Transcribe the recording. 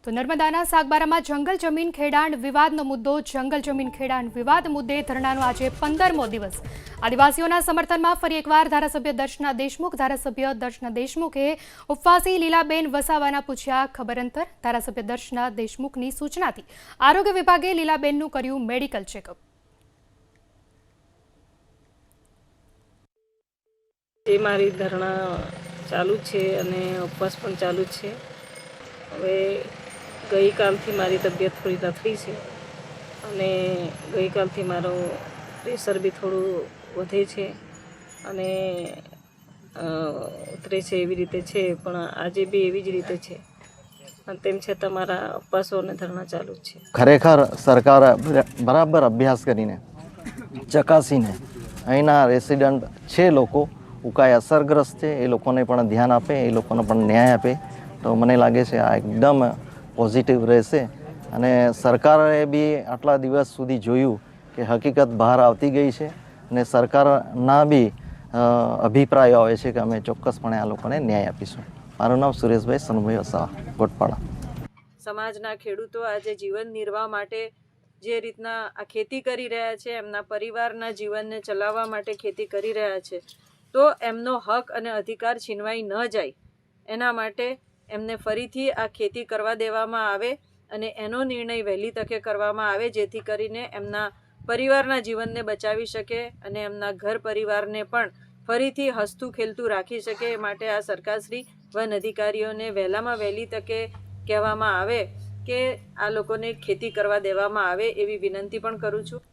તો નર્મદાના સાગબારામાં જંગલ જમીન ખેડાણ વિવાદનો મુદ્દો જંગલ જમીન ખેડાણ વિવાદ મુદ્દે ધરણાનો આજે 15મો દિવસ। આદિવાસીઓના સમર્થનમાં ફરી એકવાર ધારાસભ્ય દર્શના દેશમુખે ઉપવાસી લીલાબેન વસાવાના પૂછ્યા ખબર અંતર। ધારાસભ્ય દર્શના દેશમુખની સૂચનાથી આરોગ્ય વિભાગે લીલાબેનનું કર્યું મેડિકલ ચેકઅપ। એ મારી ધરણા ચાલુ છે અને ઉપવાસ પણ ચાલુ છે। હવે ગઈકાલથી મારી તબિયત થોડી લથડી છે અને ગઈકાલથી મારો પ્રેશર બી થોડું વધે છે અને ઉતરે છે એવી રીતે છે, પણ આજે બી એવી જ રીતે છે। અને તેમ છતાં મારા ઉપવાસો અને ધરણા ચાલુ છે। ખરેખર સરકાર બરાબર અભ્યાસ કરીને ચકાસીને અહીંના રેસિડન્ટ છે લોકો ઉકાઈ અસરગ્રસ્ત છે એ લોકોને પણ ધ્યાન આપે, એ લોકોને પણ ન્યાય આપે તો મને લાગે છે આ એકદમ પોઝિટિવ રહેશે। અને સરકારે બી આટલા દિવસ સુધી જોયું કે હકીકત બહાર આવતી ગઈ છે અને સરકારના બી અભિપ્રાય આવે છે કે અમે ચોક્કસપણે આ લોકોને ન્યાય આપીશું। મારું નામ સુરેશભાઈ સનુભાઈ વસાવા, ગોટપાડા। સમાજના ખેડૂતો આજે જીવન નિર્વાહ માટે જે રીતના આ ખેતી કરી રહ્યા છે, એમના પરિવારના જીવનને ચલાવવા માટે ખેતી કરી રહ્યા છે, તો એમનો હક અને અધિકાર છીનવાઈ ન જાય એના માટે એમને ફરીથી આ ખેતી કરવા દેવામાં આવે અને એનો નિર્ણય વહેલી તકે કરવામાં આવે, જેથી કરીને એમના પરિવારના જીવનને બચાવી શકે અને એમના ઘર પરિવારને પણ ફરીથી હસતું ખેલતું રાખી શકે। એ માટે આ સરકારશ્રી વન અધિકારીઓને વહેલામાં વહેલી તકે કહેવામાં આવે કે આ લોકોને ખેતી કરવા દેવામાં આવે એવી વિનંતી પણ કરું છું।